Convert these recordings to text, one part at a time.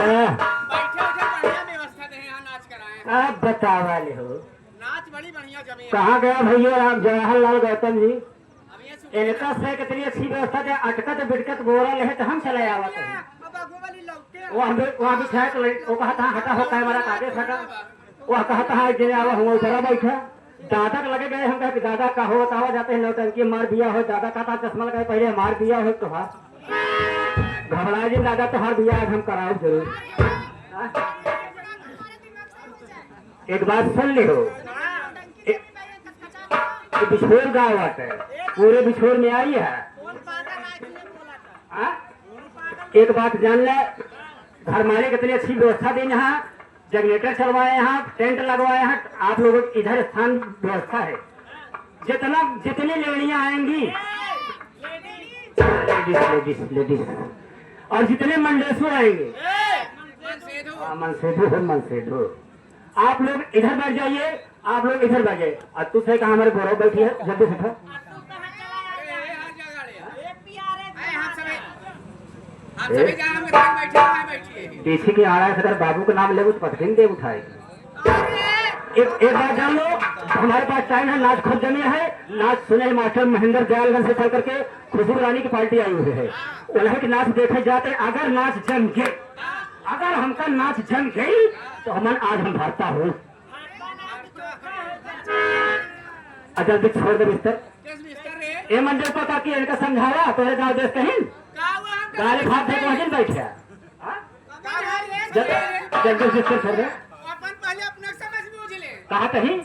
बैठे बढ़िया व्यवस्था दे यहाँ नाच कराए। आप बतावाले हो नाच बड़ी बढ़िया जमी। कहाँ गया भैया राम जवाहरलाल गौतम जी? अब ये सुन इनका से कितनी अच्छी व्यवस्था है, अटकत बिटकत गोरा ले तो हम चले आवत हैं। अब आगू वाली लौटे वहाँ भी छाया तो वो कहा था हटा हो कैमरा काटे फटा, वह कहता है जिन्हें आवा हुआ उधर बैठा। दादा के लगे गए हम कहे कि दादा का हो बतावा जाते हैं नौटंकी मार दिया हो। दादा कहता चश्मा लगाए पहले मार दिया हो तो घबराए जी दादा तो हार दिया हम कराओ जरूर। एक बात सुन ली हो, बिछोर गाँव है पूरे बिछोर में आई है। एक बात जान ले, घर मालिक कितनी अच्छी व्यवस्था दी, यहाँ जनरेटर चलवाए, यहाँ टेंट लगवाए हैं। आप लोगों इधर स्थान व्यवस्था है, जितनी लेडियां आएंगी लेडीज लेडीज और जितने मंडेश्वर आएंगे मनसेधु आप लोग इधर बैठ जाइए, आप लोग इधर बैठ जाइए। और तू से कहा हमारे गौरव बैठी है जल्दी से पीछे की आ रहा है। अगर बाबू का नाम ले तो पटकिन दे उठाए। एक बात जान लो, हमारे पास टाइम है, नाच खुद जमी है। नाच सुने मास्टर महेंद्र दयालगंज से चल करके खुशबू रानी की पार्टी आई हुई है, उन्हें की नाच देखे जाते। अगर नाच जम गए, अगर हमका नाच जम गई तो हमन आज हम भरता हो। जल्दी छोड़ दे बिस्तर ये मंदिर को, ताकि इनका समझाया तो गाँव देश कहीं गाली खाते वहीं बैठ गया। जल्दी बिस्तर छोड़ दे, कहा कहीं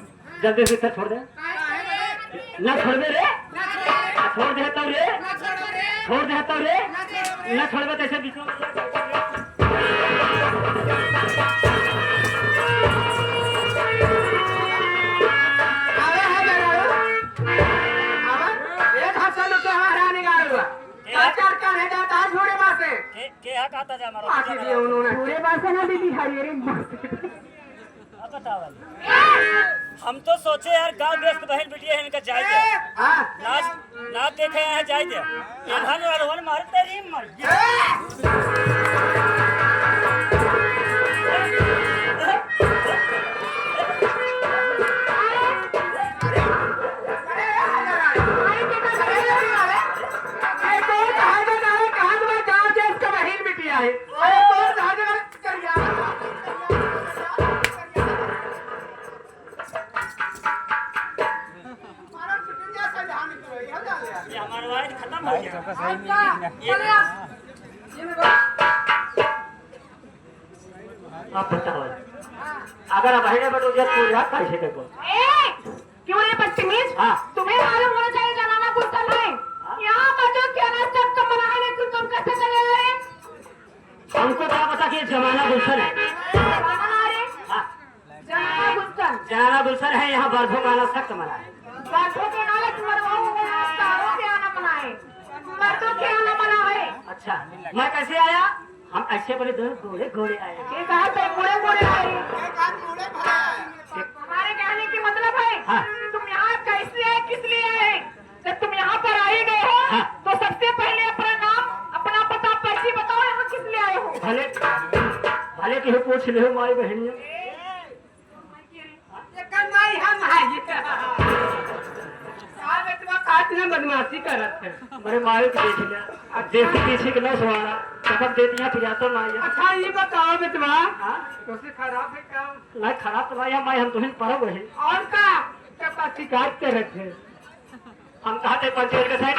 जल्दी बिस्तर छोड़ दे। न छोड़ दे रे, छोड़ दे तो रे, छोड़ दे तो रे, न छोड़ दे कैसे बीच हम तो सोचे यार गांव देश के बहन बेटिया है इनका जाए नाच नाच देखे हैं जाए इधर मारते रही मर आप बताओ, अगर अब है बटो जब पूरा कैसे देखो क्यों ये बदतमीज? हाँ। तुम्हें मालूम होना चाहिए जनाना गुलशन है। यहाँ बच्चों क्या ना सब तो मना है, लेकिन तुम कैसे चले आ रहे? हमको क्या पता कि जमाना गुलशन है। जनाना गुलशन, जनाना गुलशन है, यहाँ बर्धों का आना सख्त मना है। बच्चों के नाले मरवाओ, तारों के आना मना है, मर्दों के आना मना है। अच्छा मैं कैसे आया? हम ऐसे बड़े घोड़े घोड़े आए। ये कहा तो बूढ़े आए। हमारे कहने की मतलब है हाँ। तुम यहाँ कैसे आए, किस लिए आए? जब तुम यहाँ पर आए गए हो हाँ। तो सबसे पहले अपना नाम अपना पता पैसे बताओ, यहाँ किस लिए आए हो? भले भले कि पूछ ले हो माई बहनियों। बदमाशी करत है मेरे मालिक देख लिया, अब देसी पीछे के न सवारा तब देती है पिया तो माई। अच्छा ये बताओ बेटवा, तो खराब है क्या? नहीं खराब तो भाई माई हम तुम्हें परब है और का शिकायत कर रखे। हम कहते पंचायत के साइड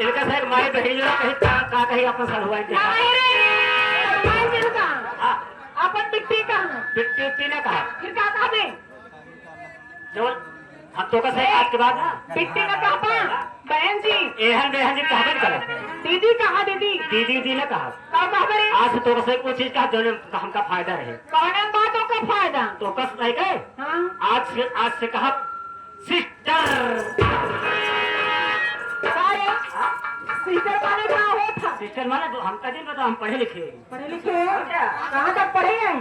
इनका साइड माई बहनियों कहीं का कहीं अपना साल हुआ अपन बिट्टी कहाँ? बिट्टी ने कहा फिर क्या कहा दे? जो हम तो का सही आज के बाद बिट्टी ने कहा बहन जी, एहन बहन जी कहा करे दीदी कहा दीदी? दीदी दी ने कहा कहा करे? आज तो का सही चीज का जो हमका फायदा रहे। कहने बातों का फायदा तो कस नहीं गए। हाँ? आज से कहा सिस्टर। सिस्टर माने क्या होता? सिस्टर माने हमका दिन बताओ, हम पढ़े लिखे कहाँ तक पढ़े हैं?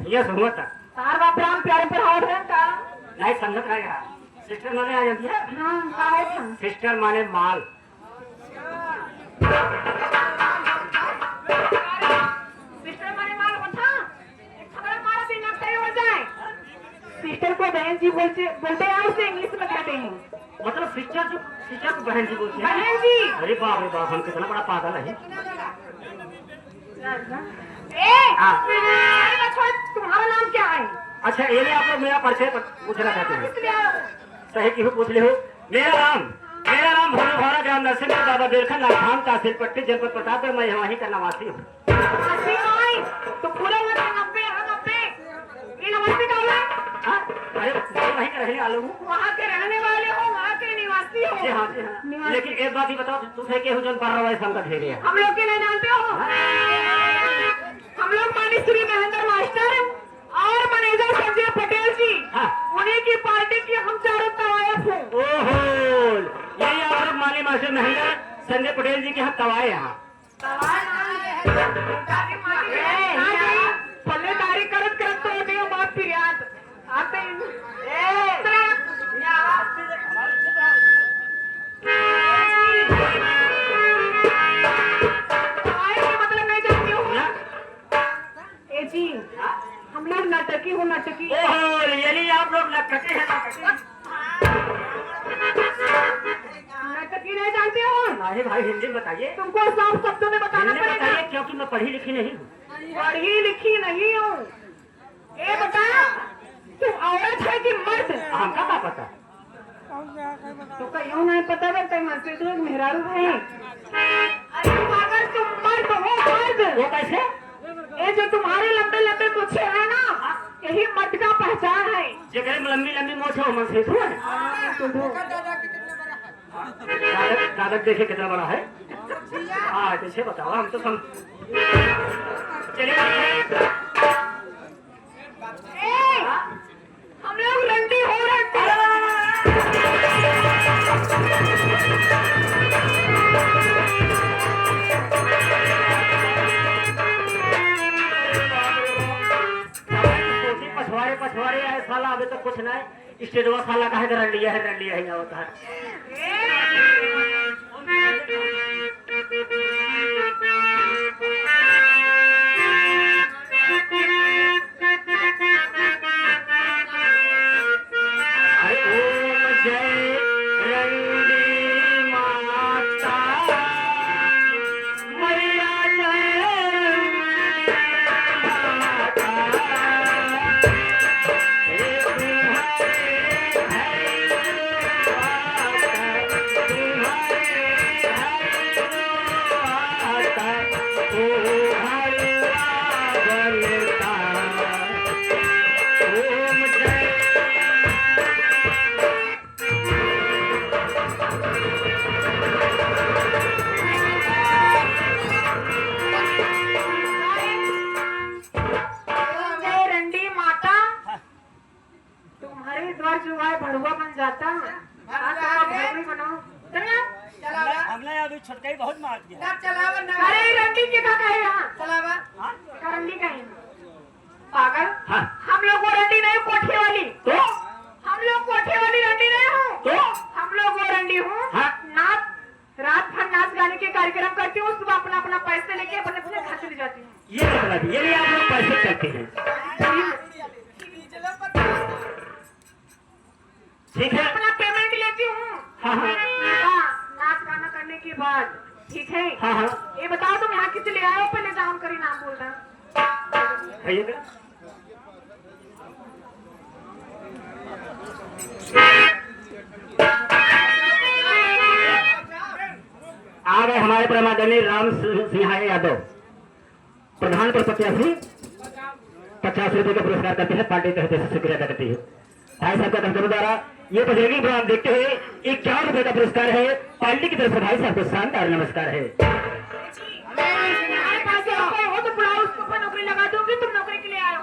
ये सुनो तक तार बाप राम प्यारे पर हाथ है का? नहीं समझ आएगा। सिस्टर माने आ जाती है। हाँ, कहाँ है था? सिस्टर माने माल। सिस्टर माने माल सिस्टर को बहन जी बोलते हैं, उसे इंग्लिश में कहते हैं मतलब सिस्टर को बहन जी बोलते हैं। बहन जी। अरे बाप रे बाप, हम कितना बड़ा पागल है। तुम्हारा नाम क्या है? अच्छा ये आप लोग मेरा परिचय पूछना चाहते हैं? सही क्यों पूछ ले हो? मेरा नाम भोला ग्राम नरसिंह बाबा बेलखंड नाम तहसील पट्टी जनपद प्रतापगढ़, मैं वहीं का निवासी हूँ। तो पूरा नमस्ते का अरे वहीं का रहने वाले हूँ। वहाँ के रहने वाले हो, वहाँ के निवासी हो? जी हाँ। लेकिन एक बात ही बताओ, तुझे के जो पर रहा संकट है हम लोग के नहीं जानते हो? हम लोग माननीय श्री महेंद्र मास्टर और मैनेजर संजय पटेल जी, उन्हीं की पार्टी की हम चारों तवायफ हैं। ओहो, यही आप लोग माननीय मास्टर महेंद्र संजय पटेल जी के यहाँ तवाए यहाँ पल्लेदारी करत तो नहीं बात फिर याद आते मतलब नहीं जानती हूँ जी। हम लोग नाटकी हो नाटकी। ओहो, यानी आप लोग नटखटे हैं। नाटकी नहीं जानते हो? नहीं भाई, हिंदी में बताइए। तुमको साफ शब्दों में बताना हिंदी में पड़ेगा। बताइए, क्योंकि मैं पढ़ी लिखी नहीं हूँ। पढ़ी लिखी नहीं हूँ। ये बता, तुम औरत है कि मर्द? हमका क्या पता? तो कहीं नहीं पता रहता है, तो मेहरारू है। अरे पागल, तुम मर्द हो, मर्द। वो कैसे? ये जो तुम्हारे लंबे लंबे मूछे है ना, यही मर्द का पहचान है। जेकरे में लंबी लंबी मोछ हो मन से हुआ है। कागज देखे कितना बड़ा है। हाँ कैसे बताओ, हम तो चलिए। हम लोग रंडी हो रहे पछवाड़े है साला, अभी तो कुछ नहीं। स्टेजवा साला का है रंडिया है यहाँ होता है। छटकाई बहुत मार दिया। अरे रंडी के का कहे यहाँ रंडी कहीं पागल। हम लोग वो रंडी नहीं, कोठे वाली। तो हम लोग कोठे वाली रंडी नहीं हूँ। तो हम लोग वो रंडी हूँ, नाच रात भर नाच गाने के कार्यक्रम करती हूँ, सुबह अपना अपना पैसे लेके अपने अपने घर चली जाती हूँ। ये मतलब ये भी आप लोग पैसे करते हैं। ठीक है, अपना पेमेंट लेती हूँ। हाँ हाँ नाच गाना करने के बाद। ठीक है। हाँ हाँ। ये बताओ तुम यहाँ किस ले आए हो? पहले जान करी नाम बोल रहा आ गए हमारे परमादरणीय राम सिंह यादव, प्रधान पर 50 रुपए का पुरस्कार करते हैं, पार्टी के तहत शुक्रिया अदा करती है। भाई साहब का कंट्रोल द्वारा ये बजरंगी प्रोग्राम देखते हुए 51 रुपए का पुरस्कार है पार्टी की तरफ से। भाई साहब को शानदार नमस्कार है। हो तो बुलाओ उसको, नौकरी लगा दूंगी, तुम नौकरी के लिए आयो।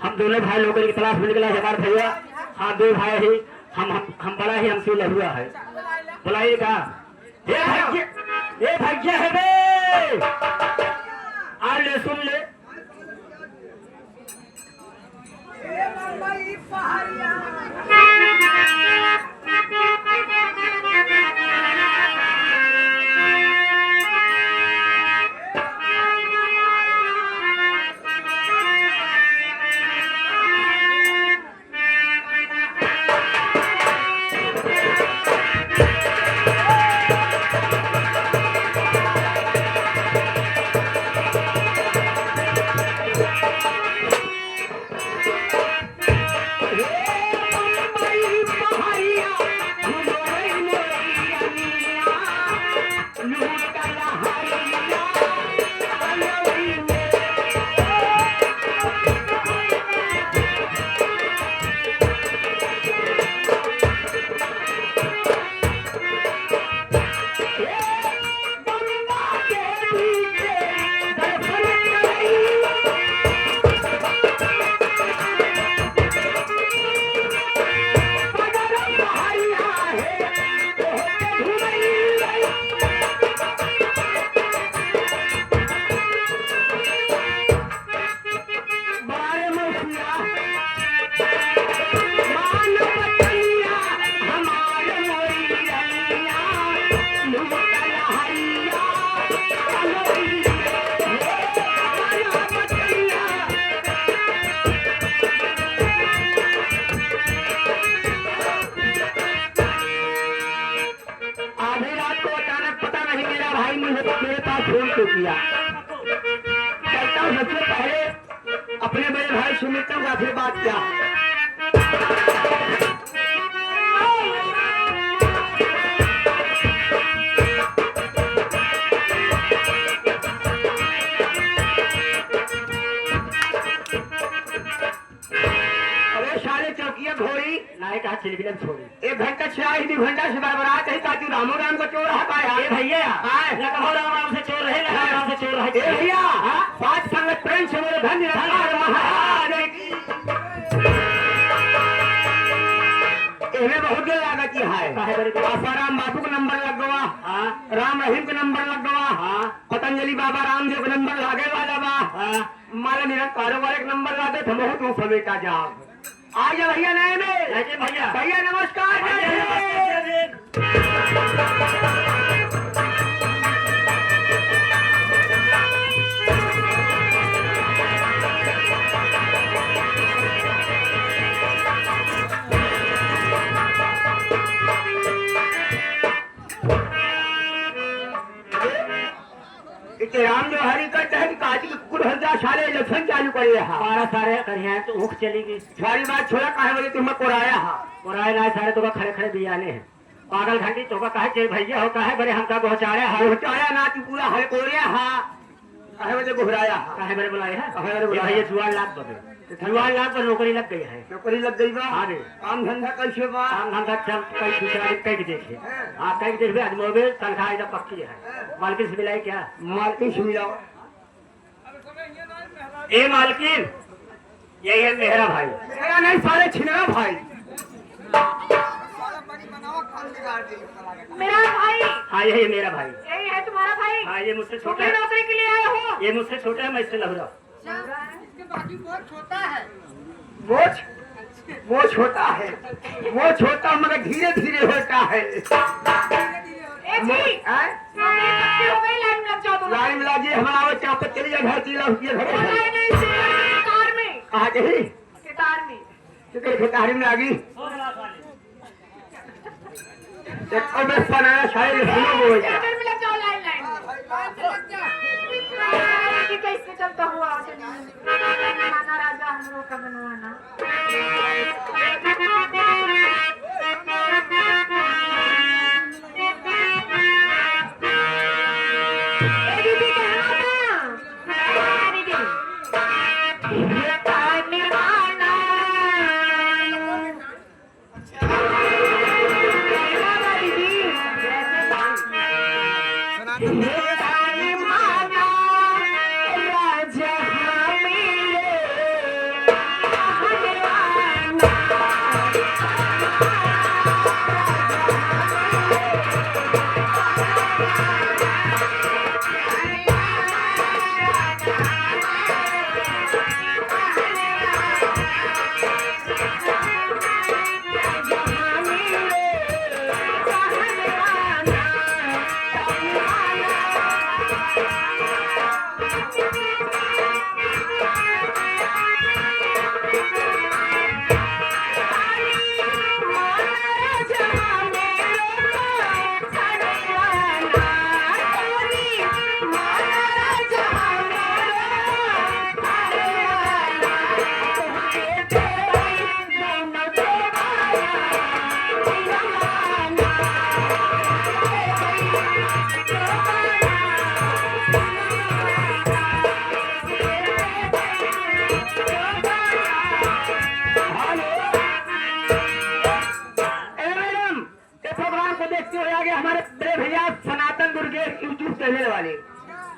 हम दोनों भाई नौकरी की तलाश में निकला है हमारे भैया। हाँ 2 भाई ही हम बड़ा ही हमसे लहुआ है। बुलाइएगा। ये भैया है बे, आ ले सुन ले। फोन क्यों किया? चलता हूँ, सबसे पहले अपने बड़े भाई सुमित्रा का फिर बात क्या है। घोड़ी नाय कहा चिलबिलन छोड़ी 1 घंटा 2 घंटा से बरबरा कहीं ताकि रामो राम को चोर है पाया। ए भैया ना कहो राम राम से चोर रहे ना राम से चोर रहे। ए भैया 5 संगत प्रेम से मेरे धन्य महाराज की एमे बहुत देर लागत है। आसाराम बापू का नंबर लग गवा, राम रहीम का नंबर लग गवा, पतंजलि बाबा रामदेव का नंबर लागे वाला बा, माला मेरा कारोबार एक नंबर लागे थे बहुत हूँ समेटा जाओ। आ जा भैया नए में भैया भैया नमस्कार। राम जो हरी करते है कि काजी के कुल हजार सारे इलेक्शन चालू करे है 12 सारे करिए तो ऊख चलेगी। सारी बात छोड़ा काहे बजे तुम्हें कोराया हा कोराया ना सारे तो खड़े खड़े बियाने हैं पागल घंटी तो कहे जे भैया हो कहे बड़े हमका पहुंचाया ना तू पूरा हल कोरिया हा काहे बजे घुराया हा काहे बड़े बुलाए है काहे बड़े भैया जुआन लाख बगे जुआन लाख पर नौकरी लग गई है। नौकरी लग गई बा। हां रे काम धंधा कैसे बा? काम धंधा चल कई दूसरा दिन कई देखे। हां कई देख आज मोबाइल तनख्वाह एकदम पक्की है। मालकिन से मिलाई क्या? मालकिन से मिलाओ। ए मालकिन यही है मेरा भाई। मेरा नहीं सारे छिनरा भाई। मेरा भाई। हाँ यही मेरा भाई। यही है तुम्हारा भाई? हाँ ये मुझसे छोटा है। नौकरी के लिए आए हो? ये मुझसे छोटा है, मैं इससे लग रहा। इसके बाकी बहुत छोटा है। वो छोटा है, वो छोटा मगर धीरे धीरे होता है। लाइन मिला जी हमारा चाप चली जाए घर की तार में कहा गई तार में खेतारी में आगी बनाया शायद लग जाओ लाइन कैसे चलता हुआ खाना राजा हम लोग का बनवाना।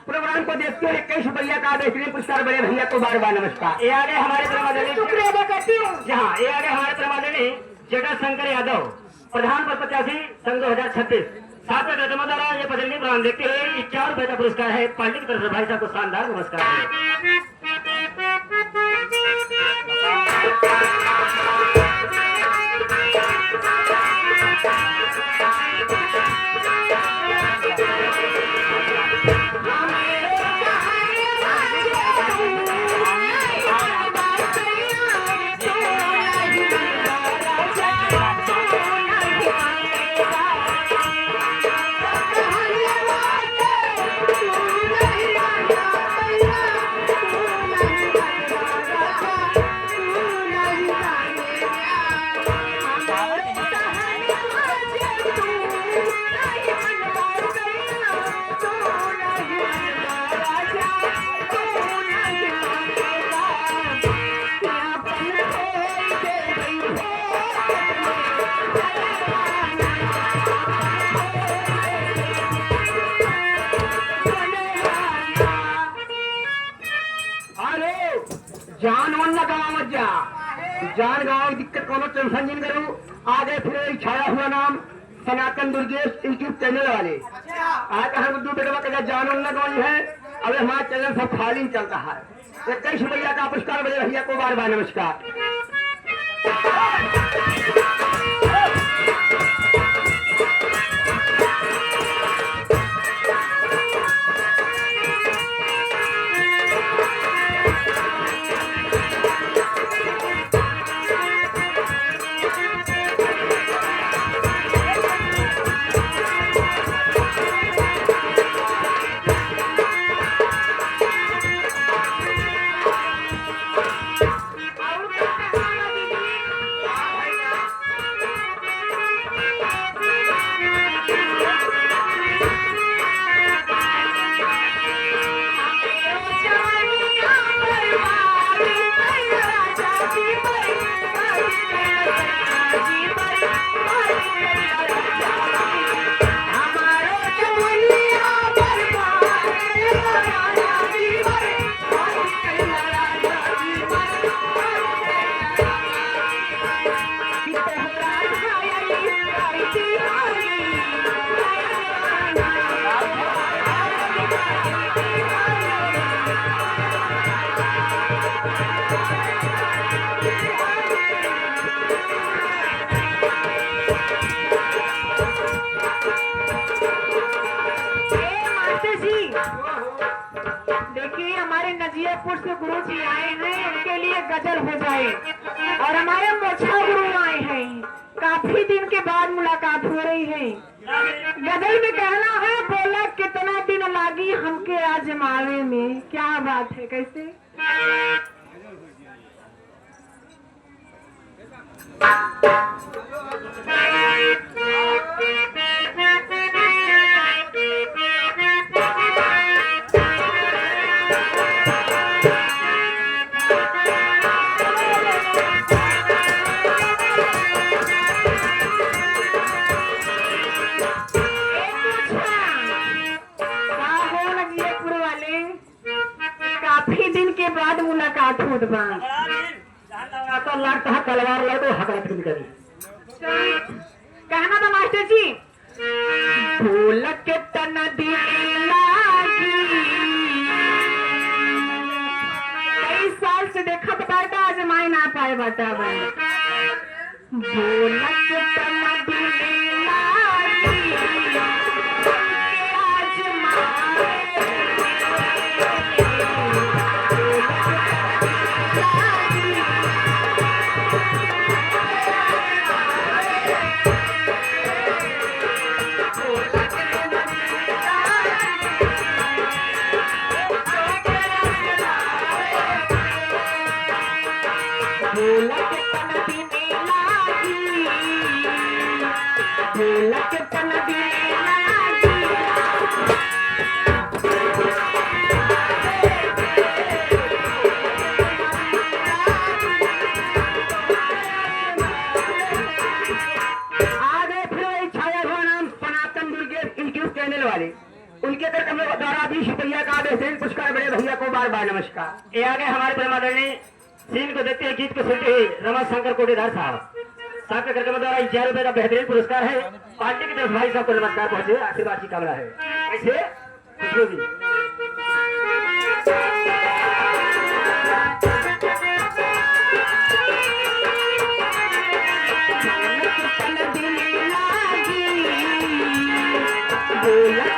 प्रोग्राम को देखते हुए 21 रुपया का बेहतरीन पुरस्कार बड़े भैया को बार बार नमस्कार। ये आगे हमारे शुक्रिया अदा करती हूँ। जहाँ ये आगे हमारे प्रमादनी जटा शंकर यादव प्रधान पद 85 सन 2036 साथ में द्वारा ये पदवी प्रदान देखते हुए 51 रुपए का पुरस्कार है। पार्टी की तरफ से भाई साहब को शानदार नमस्कार। जा जान गाँव की दिक्कत कोनो टेंशन नहीं करूँ। आगे फिर एक छाया हुआ नाम सनातन दुर्गेश यूट्यूब चैनल वाले आज हम दो बेटवा का जान उन्ना कौन है। अब हमारा चैनल सब खाली चलता है। 21 रुपया का पुरस्कार बड़े भैया को बार बार नमस्कार। देखिए हमारे नजियापुर से गुरु जी आए हैं, उनके लिए गजल हो जाए। और हमारे मोछा गुरु आए हैं, काफी दिन के बाद मुलाकात हो रही है। गजल में कहना है, बोला कितना दिन लागी हमके आजमावे में। क्या बात है, कैसे? काफी दिन के बाद मुलाकात होत बा। तो लगता है तलवार लो तो हकलत भी करी। कहना था मास्टर जी, ढोलक के तन लागी। कई साल से देखा बेटा आजमाई ना पाए बेटा। ढोलक के तन लागी उनके द्वारा 20 रुपया का बेहतरीन पुरस्कार बड़े भैया को बार बार नमस्कार। ये आगे हमारे परमादरणीय सीन को देखते हैं, गीत को सुनते हुए रमन शंकर कोटेदार साहब साहब के कार्यक्रम द्वारा 1000 रुपए का बेहतरीन पुरस्कार है। पार्टी की तरफ भाई साहब को नमस्कार पहुंचे, आशीर्वाद की कामना है। ऐसे खुशबू जी बोला